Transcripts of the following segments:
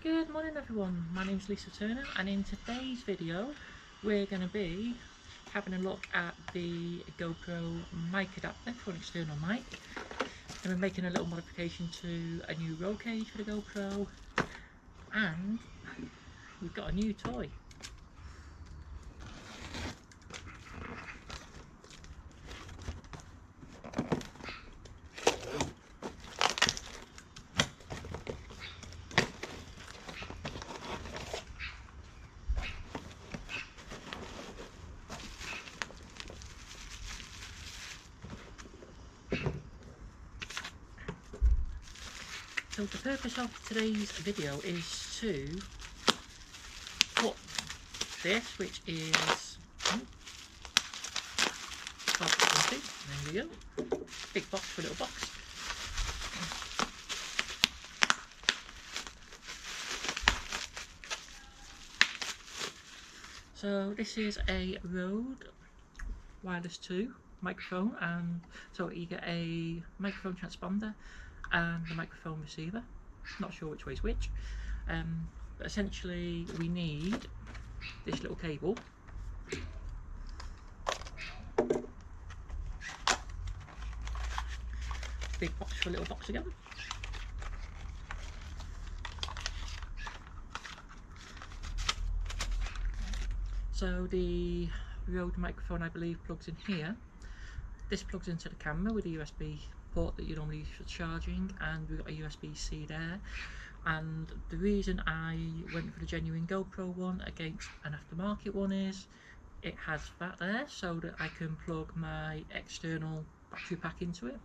Good morning everyone, my name is Lisa Turner and in today's video we're going to be having a look at the GoPro mic adapter for an external mic, and we're making a little modification to a new roll cage for the GoPro, and we've got a new toy. So the purpose of today's video is to put this, which is there we go, big box for a little box. So this is a Rode Wireless 2 microphone, and so you get a microphone transponder and the microphone receiver. Not sure which way is which, but essentially we need this little cable, big box for a little box again. So the Rode microphone, I believe, plugs in here. This plugs into the camera with a USB port that you normally use for charging, and we've got a USB-C there. And the reason I went for the genuine GoPro one against an aftermarket one is it has that there so that I can plug my external battery pack into it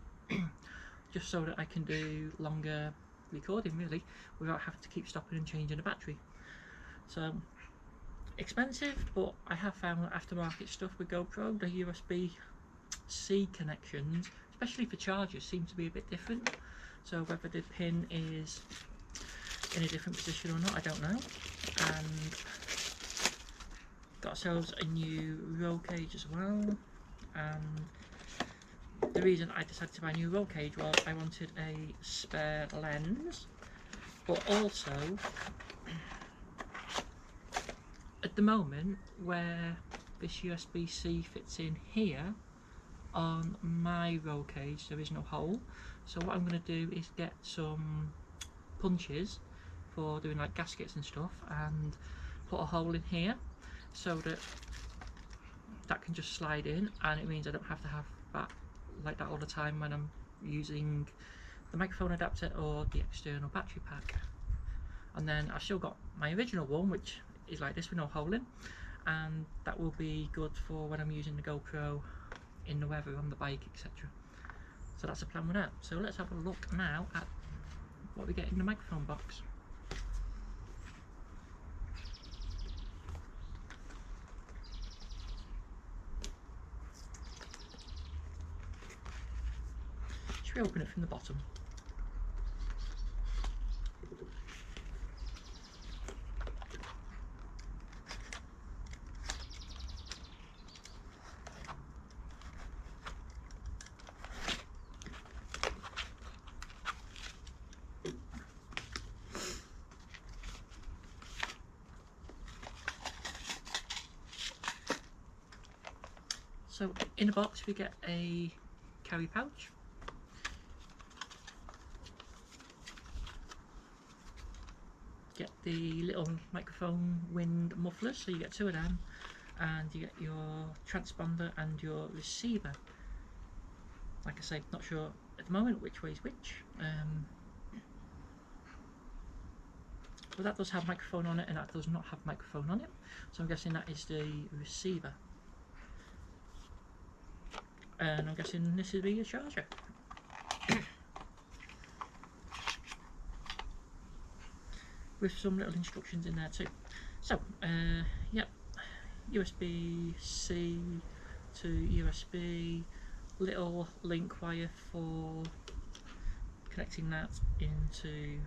just so that I can do longer recording really without having to keep stopping and changing the battery. So expensive, but I have found that aftermarket stuff with GoPro, the USB-C connections, especially for chargers, seem to be a bit different. So whether the pin is in a different position or not, I don't know. And got ourselves a new roll cage as well. And the reason I decided to buy a new roll cage was I wanted a spare lens, but also at the moment where this USB-C fits in here on my roll cage, there is no hole. So what I'm going to do is get some punches for doing like gaskets and stuff and put a hole in here so that that can just slide in, and it means I don't have to have that like that all the time when I'm using the microphone adapter or the external battery pack. And then I've still got my original one, which is like this with no hole in, and that will be good for when I'm using the GoPro in the weather, on the bike, etc. So that's the plan with that. So let's have a look now at what we get in the microphone box. Should we open it from the bottom? So in the box we get a carry pouch, get the little microphone wind mufflers, so you get two of them, and you get your transponder and your receiver. Like I say, not sure at the moment which way is which, but that does have microphone on it and that does not have microphone on it, so I'm guessing that is the receiver. And I'm guessing this is the charger. With some little instructions in there too. So, yep, USB-C to USB, little link wire for connecting that into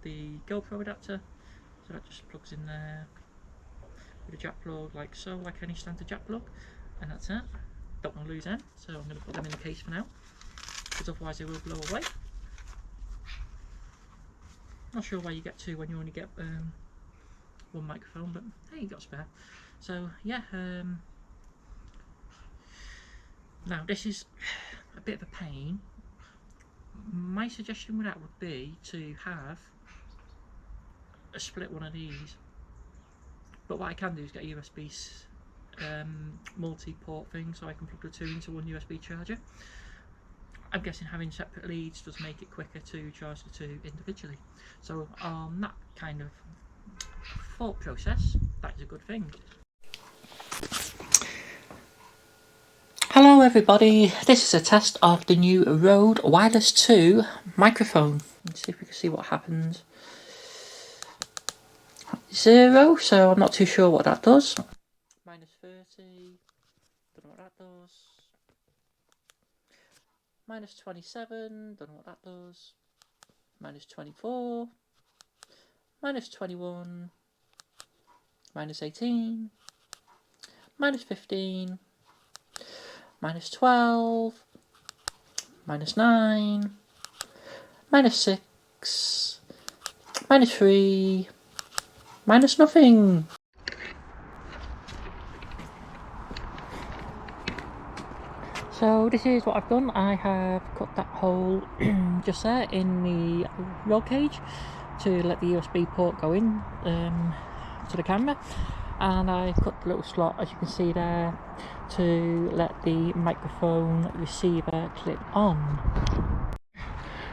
the GoPro adapter. So that just plugs in there with a jack plug like so, like any standard jack plug, and that's it. Don't want to lose them, so I'm going to put them in the case for now, because otherwise they will blow away. Not sure why you get two when you only get one microphone, but hey, you got spare. So yeah, now this is a bit of a pain. My suggestion with that would be to have a split one of these, but what I can do is get a USB multi-port thing, so I can plug the two into one USB charger. I'm guessing having separate leads does make it quicker to charge the two individually. So on that kind of thought process, that is a good thing. Hello everybody, this is a test of the new Rode Wireless 2 microphone. Let's see if we can see what happens. 0, so I'm not too sure what that does. Minus 30, don't know what that does. Minus 27, don't know what that does. Minus 24, minus 21, minus 18, minus 15, minus 12, minus 9, minus 6, minus 3, minus nothing. So this is what I've done. I have cut that hole just there in the roll cage to let the USB port go in to the camera, and I cut the little slot, as you can see there, to let the microphone receiver clip on.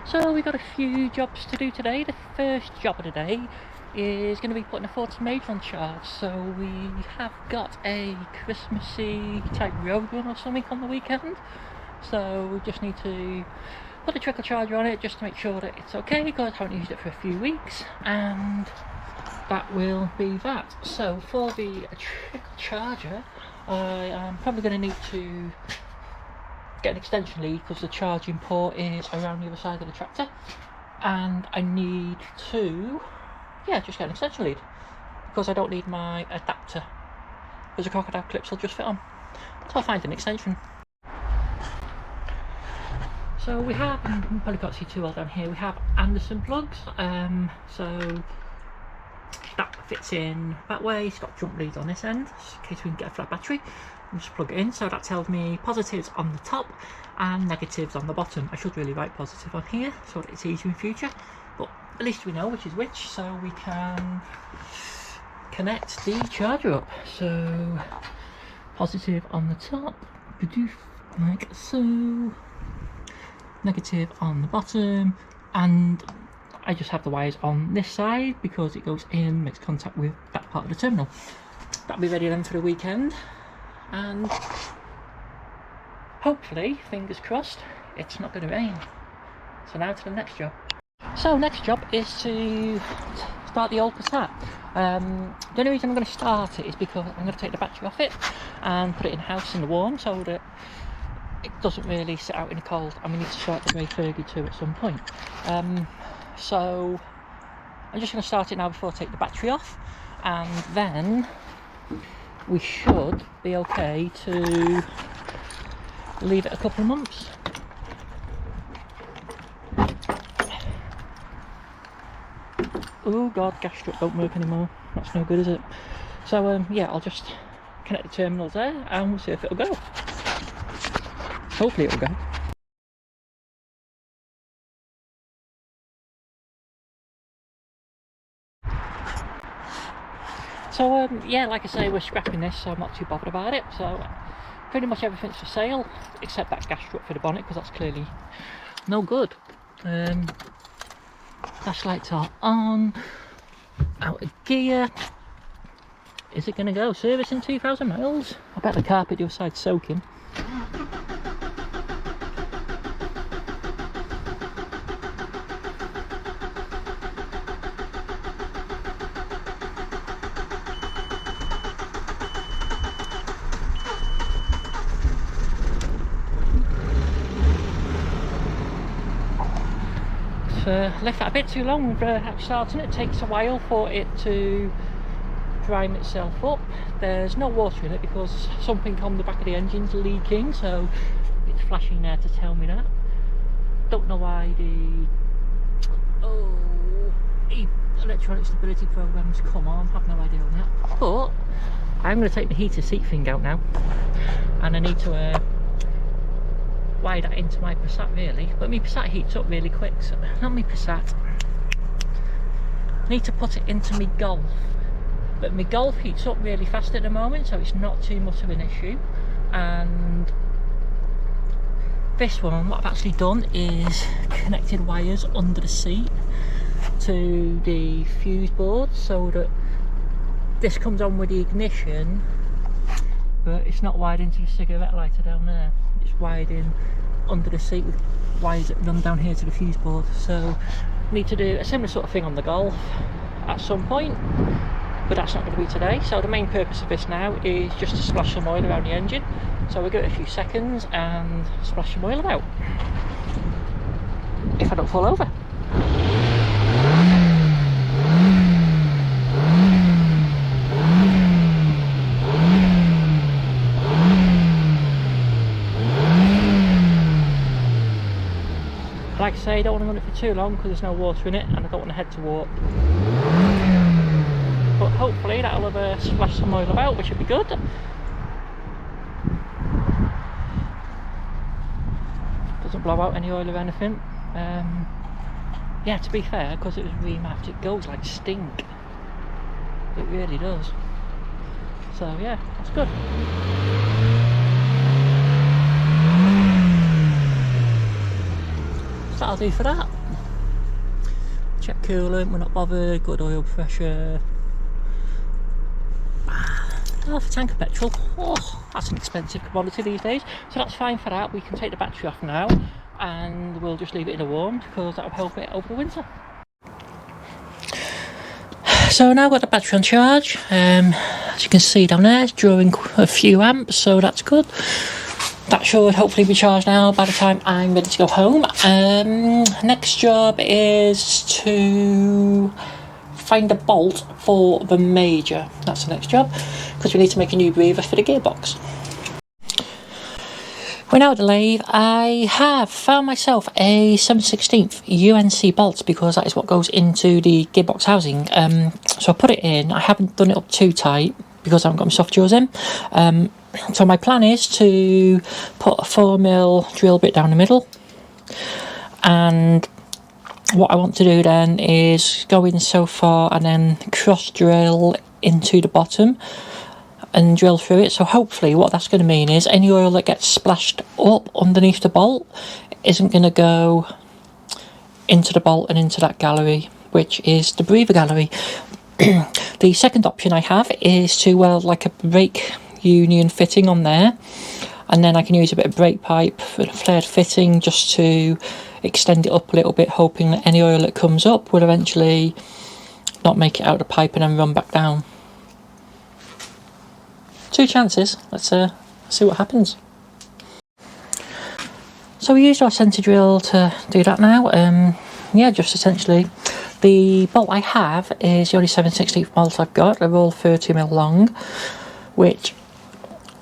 So we've got a few jobs to do today. The first job of the day is going to be putting a Fortum Mage on charge. So we have got a Christmassy type road run or something on the weekend, so we just need to put a trickle charger on it just to make sure that it's okay, because I haven't used it for a few weeks, and that will be that. So for the trickle charger, I am probably going to need to get an extension lead because the charging port is around the other side of the tractor, and I need to just get an extension lead because I don't need my adapter because the crocodile clips will just fit on. So I'll find an extension. So we have, you probably can't see too well down here, we have Anderson plugs, so that fits in that way. It's got jump leads on this end in case we can get a flat battery. Just plug it in, so that tells me positives on the top and negatives on the bottom. I should really write positive on here so that it's easier in future, but at least we know which is which, so we can connect the charger up. So positive on the top, like so, negative on the bottom, and I just have the wires on this side because it goes in, makes contact with that part of the terminal. That'll be ready then for the weekend, and hopefully, fingers crossed, it's not going to rain. So now to the next job. So next job is to start the old Passat. The only reason I'm going to start it is because I'm going to take the battery off it and put it in house in the warm so that it doesn't really sit out in the cold, and we need to start the Grey Fergie too at some point. So I'm just going to start it now before I take the battery off, and then we should be okay to leave it a couple of months. Oh god, gas strip don't work anymore. That's no good, is it? So yeah, I'll just connect the terminals there and we'll see if it'll go. Hopefully it'll go. So yeah, like I say, we're scrapping this, so I'm not too bothered about it. So pretty much everything's for sale except that gas strut for the bonnet, because that's clearly no good. Flashlights are on, out of gear. Is it going to go? Service in 2,000 miles? I bet the carpet the other side's soaking. Left that a bit too long without starting. It takes a while for it to prime itself up. There's no water in it because something on the back of the engine's leaking, so it's flashing there to tell me that. Don't know why the electronic stability programs come on, I have no idea on that. But I'm going to take the heated seat thing out now, and I need to wire that into my Passat really. But my Passat heats up really quick, so not my Passat. Need to put it into my Golf, but my Golf heats up really fast at the moment, so it's not too much of an issue. And this one, what I've actually done is connected wires under the seat to the fuse board, so that this comes on with the ignition, but it's not wired into the cigarette lighter down there. It's wired in under the seat with wires that run down here to the fuse board. So need to do a similar sort of thing on the Golf at some point, but that's not going to be today. So the main purpose of this now is just to splash some oil around the engine. So we'll give it a few seconds and splash some oil about, if I don't fall over. Like I say, I don't want to run it for too long because there's no water in it, and I don't want the head to warp. But hopefully that'll have splashed some oil about, which would be good. Doesn't blow out any oil or anything. Yeah, to be fair, because it was remapped, it goes like stink. It really does. So yeah, that's good. So that'll do for that. Check coolant, we're not bothered, good oil pressure. Half a tank of petrol. Oh, that's an expensive commodity these days. So that's fine for that. We can take the battery off now and we'll just leave it in the warm because that'll help it over the winter. So now I've got the battery on charge. As you can see down there, it's drawing a few amps, so that's good. That should hopefully be charged now by the time I'm ready to go home. Next job is to find a bolt for the Major. That's the next job, because we need to make a new breather for the gearbox. We're now at the lathe. I have found myself a 7/16 UNC bolt because that is what goes into the gearbox housing. So I put it in. I haven't done it up too tight because I haven't got my soft jaws in. So my plan is to put a 4mm drill bit down the middle, and what I want to do then is go in so far and then cross drill into the bottom and drill through it. So hopefully what that's going to mean is any oil that gets splashed up underneath the bolt isn't going to go into the bolt and into that gallery, which is the breather gallery. The second option I have is to weld like a brake union fitting on there, and then I can use a bit of brake pipe and a flared fitting just to extend it up a little bit, hoping that any oil that comes up will eventually not make it out of the pipe and then run back down. Two chances. Let's see what happens. So we used our centre drill to do that now. Yeah, just essentially the bolt I have is the only 7/16 bolt I've got. They're all 30mm long, which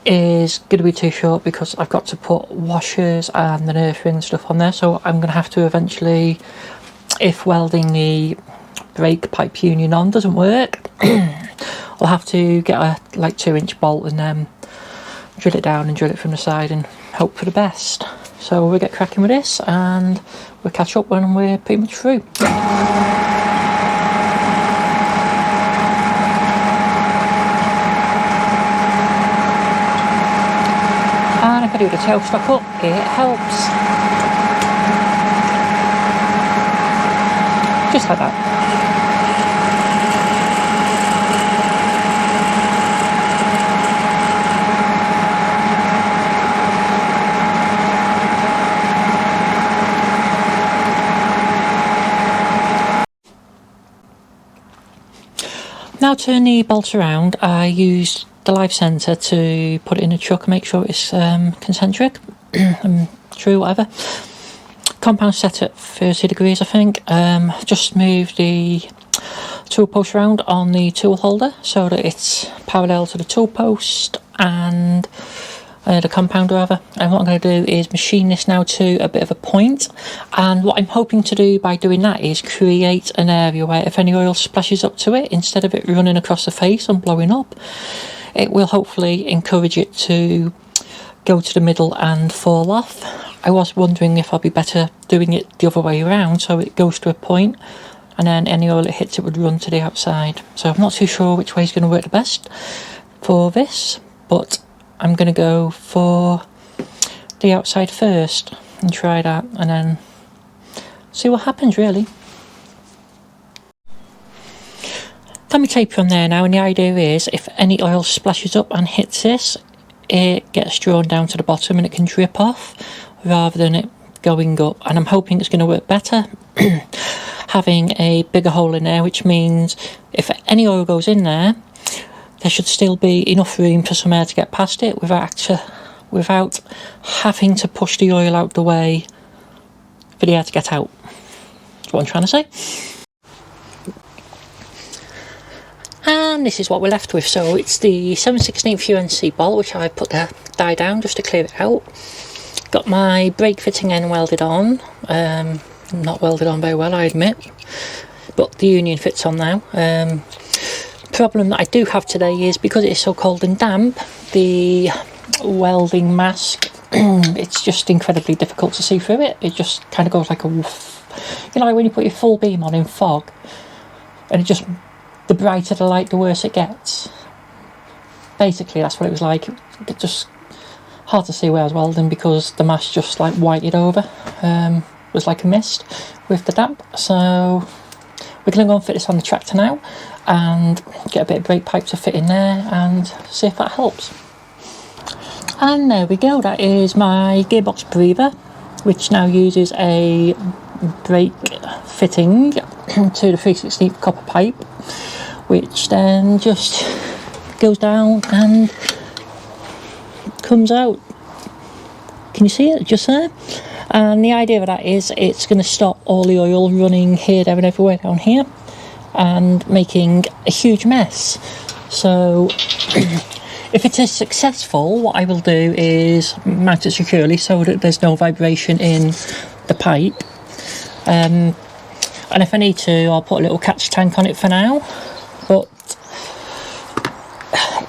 is going to be too short because I've got to put washers and the earth ring stuff on there. So I'm going to have to eventually, if welding the brake pipe union on doesn't work, I'll have to get a like 2-inch bolt and then drill it down and drill it from the side and hope for the best. So we'll get cracking with this and we'll catch up when we're pretty much through. And if I do the tailstock up, it helps. Just like that. Now turn the bolt around, I used the live centre to put it in a chuck and make sure it's concentric, true, whatever. Compound set at 30 degrees I think. Just move the tool post around on the tool holder so that it's parallel to the tool post, and the compound rather. And what I'm going to do is machine this now to a bit of a point, and what I'm hoping to do by doing that is create an area where if any oil splashes up to it, instead of it running across the face and blowing up, it will hopefully encourage it to go to the middle and fall off. I was wondering if I'd be better doing it the other way around, so it goes to a point and then any oil it hits it would run to the outside. So I'm not too sure which way is going to work the best for this, but I'm going to go for the outside first and try that and then see what happens really. Got my taper on there now, and the idea is if any oil splashes up and hits this, it gets drawn down to the bottom and it can drip off rather than it going up. And I'm hoping it's going to work better having a bigger hole in there, which means if any oil goes in there, there should still be enough room for some air to get past it without having to push the oil out the way for the air to get out. That's what I'm trying to say. And this is what we're left with. So it's the 7/16 UNC bolt, which I put the die down just to clear it out. Got my brake fitting end welded on. Not welded on very well, I admit, but the union fits on now. Problem that I do have today is because it is so cold and damp, the welding mask, it's just incredibly difficult to see through it. It just kind of goes like a woof. You know, like when you put your full beam on in fog, and it just, the brighter the light, the worse it gets. Basically, that's what it was like. It just hard to see where I was welding because the mask just like whited over. Was like a mist with the damp. So we're going to go and fit this on the tractor now and get a bit of brake pipe to fit in there and see if that helps. And there we go, that is my gearbox breather, which now uses a brake fitting to the 3/16 copper pipe, which then just goes down and comes out. Can you see it just there? And the idea of that is it's going to stop all the oil running here, there and everywhere down here and making a huge mess. So if it is successful, what I will do is mount it securely so that there's no vibration in the pipe. And if I need to, I'll put a little catch tank on it for now. But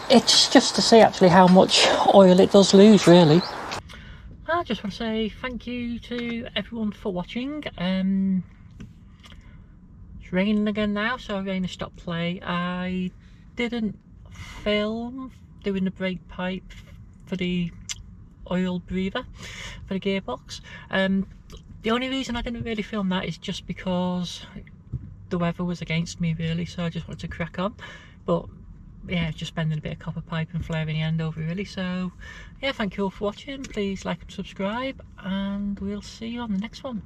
it's just to see actually how much oil it does lose, really. I just want to say thank you to everyone for watching. It's raining again now, so rain has stopped play. I didn't film doing the brake pipe for the oil breather for the gearbox. The only reason I didn't really film that is just because the weather was against me really, so I just wanted to crack on. But yeah, just spending a bit of copper pipe and flaring the end over really. So yeah, thank you all for watching. Please like and subscribe, and we'll see you on the next one.